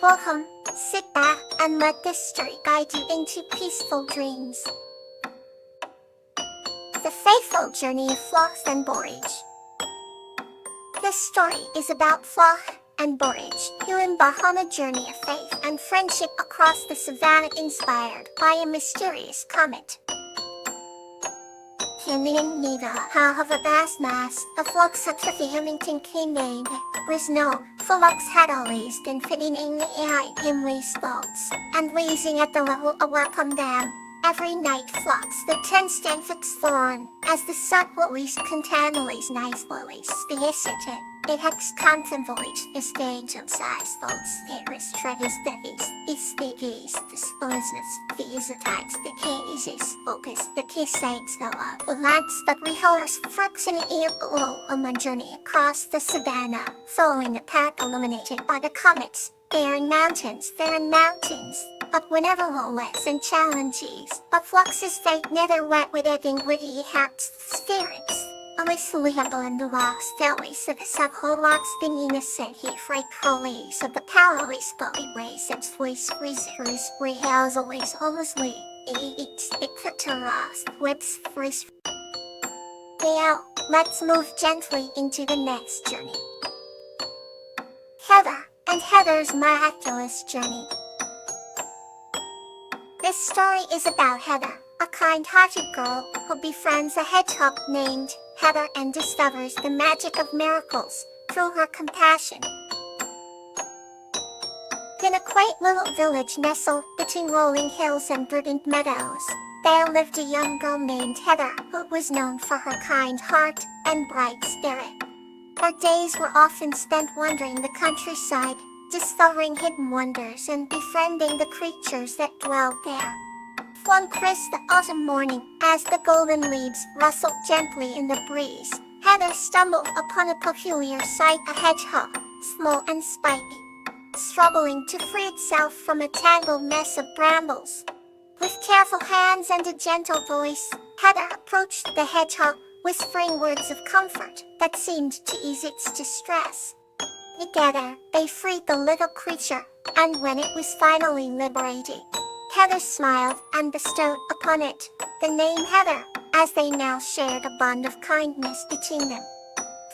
Welcome, sit back, and let this story guide you into peaceful dreams. The Faithful Journey of Flock and Borage. This story is about Flock and Borage, who embark on a journey of faith and friendship across the savannah inspired by a mysterious comet. Himing neither have a vast mass of flocks at the Hemington King named Brisno. Flocks had always been fitting in the air in these boats, and raising at the level of welcome them. Every night flocks the ten stand fixed thorn, as the sun lilies contaminates nice lilies. The isite, it has contemplated the stage of size boats. There is treasures that is the geese, the sponsors, the isitites, the cases, focus, the kiss saints, the lands that rehearse fruits in the air below on my journey across the savannah, following a path illuminated by the comets. There are mountains, but whenever lowless and challenges, but fluxes fate never wet with egging witty hearts spirits. Always liable in the lost always of the sub-holocks being innocent he freight police of the powerless body race and swiss reserves rehouse always eats Ictaros whips frizz. Now, let's move gently into the next journey. Heather and Heather's miraculous journey. This story is about Heather, a kind-hearted girl who befriends a hedgehog named Heather and discovers the magic of miracles through her compassion. In a quaint little village nestled between rolling hills and verdant meadows, there lived a young girl named Heather who was known for her kind heart and bright spirit. Her days were often spent wandering the countryside, discovering hidden wonders and befriending the creatures that dwelled there. One crisp autumn morning, as the golden leaves rustled gently in the breeze, Heather stumbled upon a peculiar sight: a hedgehog, small and spiky, struggling to free itself from a tangled mess of brambles. With careful hands and a gentle voice, Heather approached the hedgehog, whispering words of comfort that seemed to ease its distress. Together, they freed the little creature, and when it was finally liberated, Heather smiled and bestowed upon it the name Heather, as they now shared a bond of kindness between them.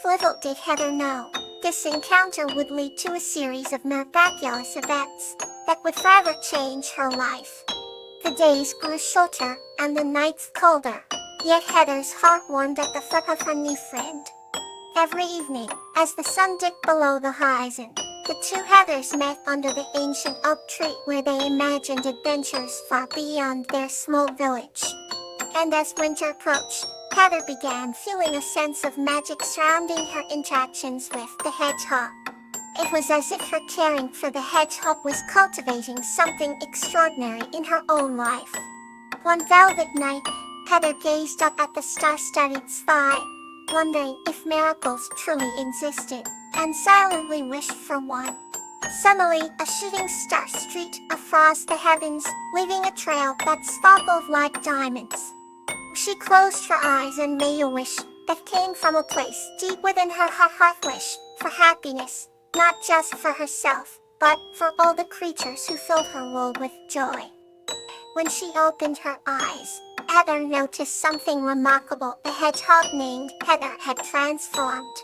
Little did Heather know, this encounter would lead to a series of miraculous events that would forever change her life. The days grew shorter and the nights colder, yet Heather's heart warmed at the thought of her new friend. Every evening, as the sun dipped below the horizon, the two Heathers met under the ancient oak tree where they imagined adventures far beyond their small village. And as winter approached, Heather began feeling a sense of magic surrounding her interactions with the hedgehog. It was as if her caring for the hedgehog was cultivating something extraordinary in her own life. One velvet night, Heather gazed up at the star-studded sky, wondering if miracles truly existed, and silently wished for one. Suddenly, a shooting star streaked across the heavens, leaving a trail that sparkled like diamonds. She closed her eyes and made a wish that came from a place deep within her heart, wish for happiness, not just for herself, but for all the creatures who filled her world with joy. When she opened her eyes, Heather noticed something remarkable. The hedgehog named Heather had transformed.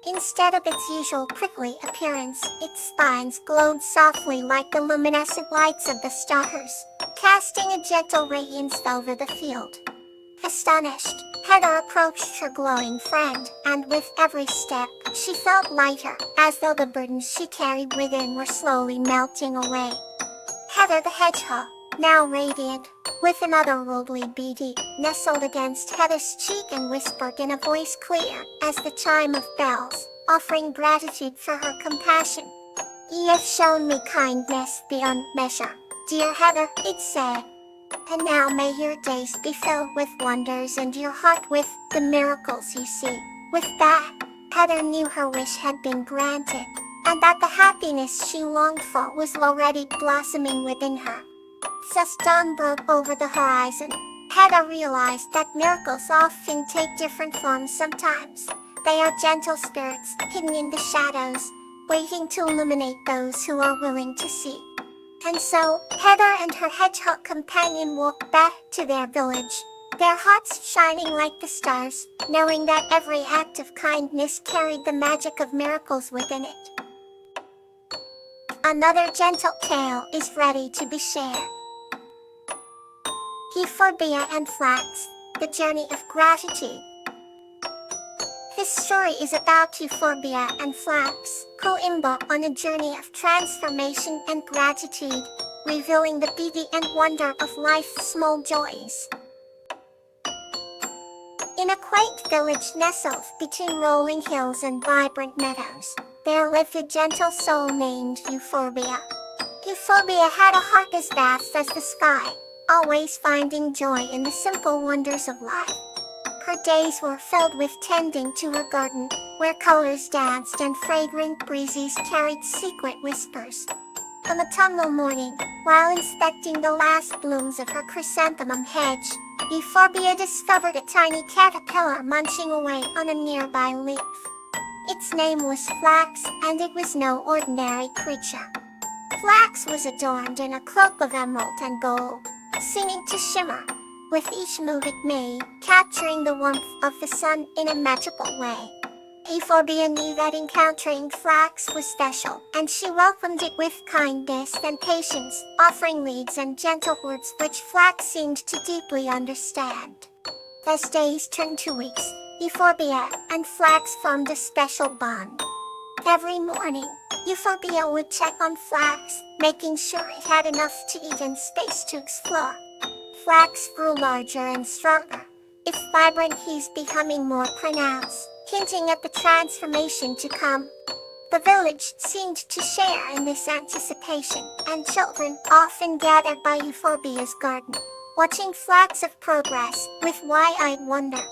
Instead of its usual prickly appearance, its spines glowed softly like the luminescent lights of the stars, casting a gentle radiance over the field. Astonished, Heather approached her glowing friend, and with every step, she felt lighter, as though the burdens she carried within were slowly melting away. Heather the hedgehog, now radiant, with another worldly beauty, nestled against Heather's cheek and whispered in a voice clear as the chime of bells, offering gratitude for her compassion. "You have shown me kindness beyond measure, dear Heather," it said. "And now may your days be filled with wonders and your heart with the miracles you see." With that, Heather knew her wish had been granted, and that the happiness she longed for was already blossoming within her. As dawn broke over the horizon, Heather realized that miracles often take different forms sometimes. They are gentle spirits hidden in the shadows, waiting to illuminate those who are willing to see. And so, Heather and her hedgehog companion walked back to their village, their hearts shining like the stars, knowing that every act of kindness carried the magic of miracles within it. Another gentle tale is ready to be shared. Euphorbia and Flax, the journey of gratitude. This story is about Euphorbia and Flax, who embark on a journey of transformation and gratitude, revealing the beauty and wonder of life's small joys. In a quaint village nestled between rolling hills and vibrant meadows, there lived a gentle soul named Euphorbia. Euphorbia had a heart as vast as the sky, always finding joy in the simple wonders of life. Her days were filled with tending to her garden, where colors danced and fragrant breezes carried secret whispers. On a autumnal morning, while inspecting the last blooms of her chrysanthemum hedge, Euphorbia discovered a tiny caterpillar munching away on a nearby leaf. Its name was Flax, and it was no ordinary creature. Flax was adorned in a cloak of emerald and gold, seeming to shimmer, with each move it made, capturing the warmth of the sun in a magical way. Euphorbia knew that encountering Flax was special, and she welcomed it with kindness and patience, offering leads and gentle words which Flax seemed to deeply understand. As days turned to weeks, Euphorbia and Flax formed a special bond. Every morning, Euphorbia would check on Flax, making sure it had enough to eat and space to explore. Flax grew larger and stronger, its vibrant hues becoming more pronounced, hinting at the transformation to come. The village seemed to share in this anticipation, and children often gathered by Euphorbia's garden, watching Flax's progress with wide-eyed wonder.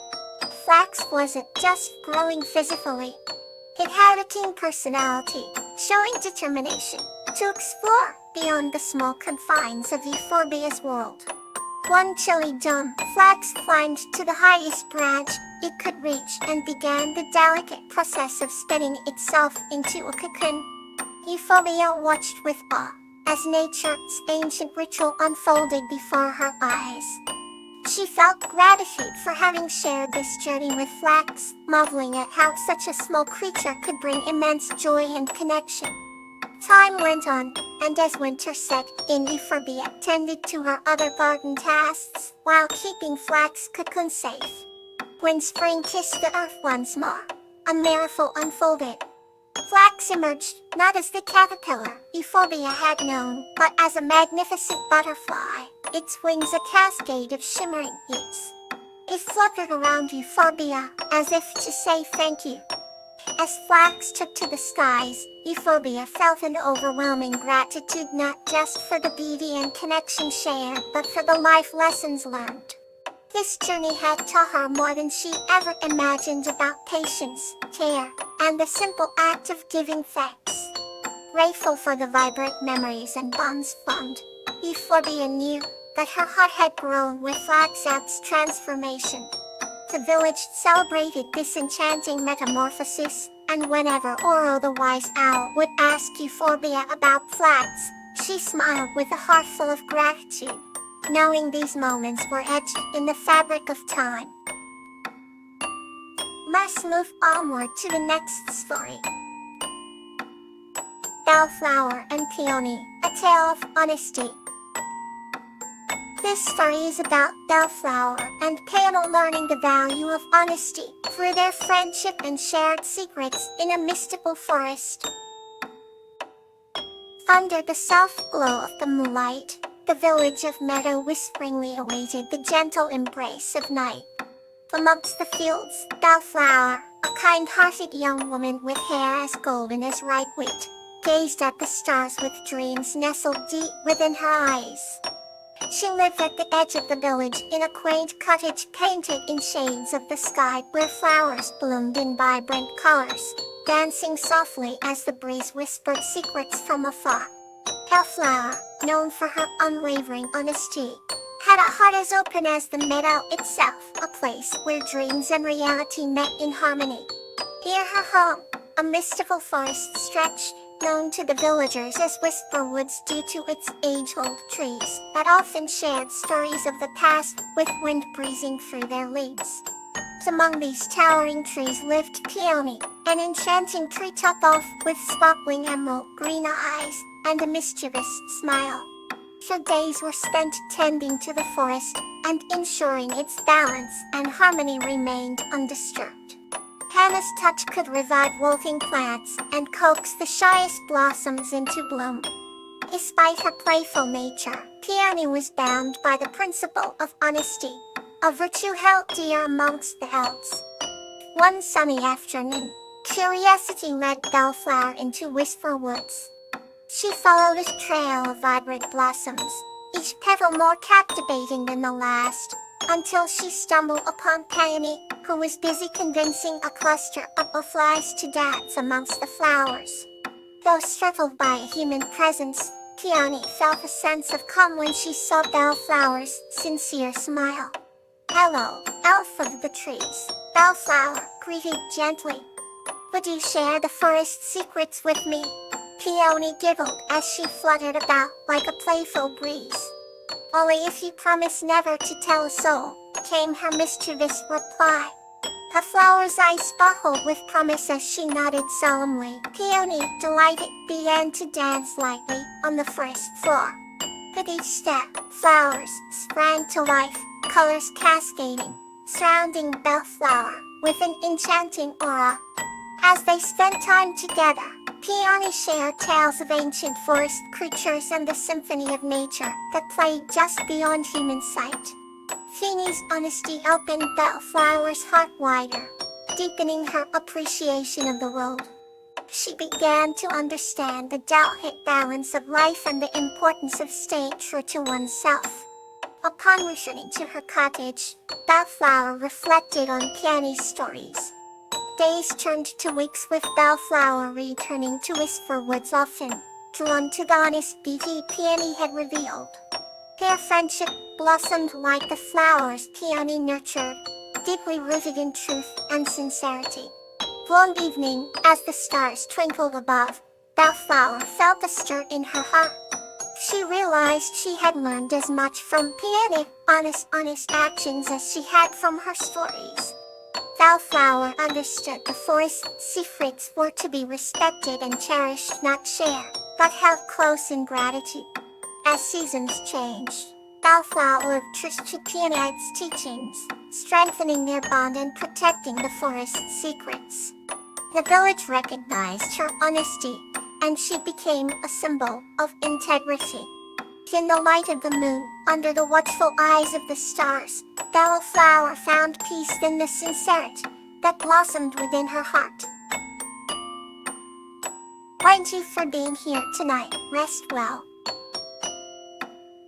Flax wasn't just growing physically. It had a keen personality, showing determination to explore beyond the small confines of Euphorbia's world. One chilly dawn, Flax climbed to the highest branch it could reach and began the delicate process of spinning itself into a cocoon. Euphorbia watched with awe as nature's ancient ritual unfolded before her eyes. She felt gratitude for having shared this journey with Flax, marveling at how such a small creature could bring immense joy and connection. Time went on, and as winter set in, Euphorbia tended to her other garden tasks while keeping Flax's cocoon safe. When spring kissed the earth once more, a miracle unfolded. Flax emerged, not as the caterpillar Euphorbia had known, but as a magnificent butterfly, its wings a cascade of shimmering hues. It fluttered around Euphorbia, as if to say thank you. As Flax took to the skies, Euphorbia felt an overwhelming gratitude not just for the beauty and connection shared, but for the life lessons learned. This journey had taught her more than she ever imagined about patience, care, and the simple act of giving thanks. Grateful for the vibrant memories and bonds formed, Euphorbia knew that her heart had grown with Flax's transformation. The village celebrated this enchanting metamorphosis, and whenever Oro the wise owl would ask Euphorbia about Flax, she smiled with a heart full of gratitude, knowing these moments were etched in the fabric of time. Let's move onward to the next story. Bellflower and Peony, a tale of honesty. This story is about Bellflower and Peony learning the value of honesty through their friendship and shared secrets in a mystical forest. Under the soft glow of the moonlight, the village of Meadow whisperingly awaited the gentle embrace of night. Amongst the fields, Bellflower, a kind-hearted young woman with hair as golden as ripe wheat, gazed at the stars with dreams nestled deep within her eyes. She lived at the edge of the village in a quaint cottage painted in shades of the sky where flowers bloomed in vibrant colors, dancing softly as the breeze whispered secrets from afar. Bellflower, known for her unwavering honesty, had a heart as open as the meadow itself, a place where dreams and reality met in harmony. Near her home, a mystical forest stretch, known to the villagers as Whisper Woods due to its age-old trees that often shared stories of the past with wind breezing through their leaves. Among these towering trees lived Peony, an enchanting treetop elf with sparkling emerald green eyes and a mischievous smile. Her days were spent tending to the forest and ensuring its balance and harmony remained undisturbed. Hannah's touch could revive wilting plants and coax the shyest blossoms into bloom. Despite her playful nature, Peony was bound by the principle of honesty, a virtue held dear amongst the elves. One sunny afternoon, curiosity led Bellflower into Whisper Woods. She followed a trail of vibrant blossoms, each petal more captivating than the last, until she stumbled upon Peony, who was busy convincing a cluster of butterflies to dance amongst the flowers. Though startled by a human presence, Peony felt a sense of calm when she saw Bellflower's sincere smile. "Hello, elf of the trees," Bellflower greeted gently. "Would you share the forest secrets with me?" Peony giggled as she fluttered about like a playful breeze. "Only if you promise never to tell a soul," came her mischievous reply. The flower's eyes sparkled with promise as she nodded solemnly. Peony, delighted, began to dance lightly on the forest floor. With each step, flowers sprang to life, colors cascading, surrounding Bellflower with an enchanting aura. As they spent time together, Peony shared tales of ancient forest creatures and the symphony of nature that played just beyond human sight. Peony's honesty opened Bellflower's heart wider, deepening her appreciation of the world. She began to understand the delicate balance of life and the importance of staying true to oneself. Upon returning to her cottage, Bellflower reflected on Peony's stories. Days turned to weeks with Bellflower returning to Whisper Woods often, drawn to the honest beauty Peony had revealed. Their friendship blossomed like the flowers Peony nurtured, deeply rooted in truth and sincerity. One evening, as the stars twinkled above, Bellflower felt a stir in her heart. She realized she had learned as much from Peony's honest actions as she had from her stories. Bellflower understood the forest's secrets were to be respected and cherished, not shared, but held close in gratitude. As seasons changed, Bellflower lived true to Peony's teachings, strengthening their bond and protecting the forest's secrets. The village recognized her honesty, and she became a symbol of integrity. In the light of the moon, under the watchful eyes of the stars, Bellflower found peace in the sincerity that blossomed within her heart. Thank you for being here tonight. Rest well.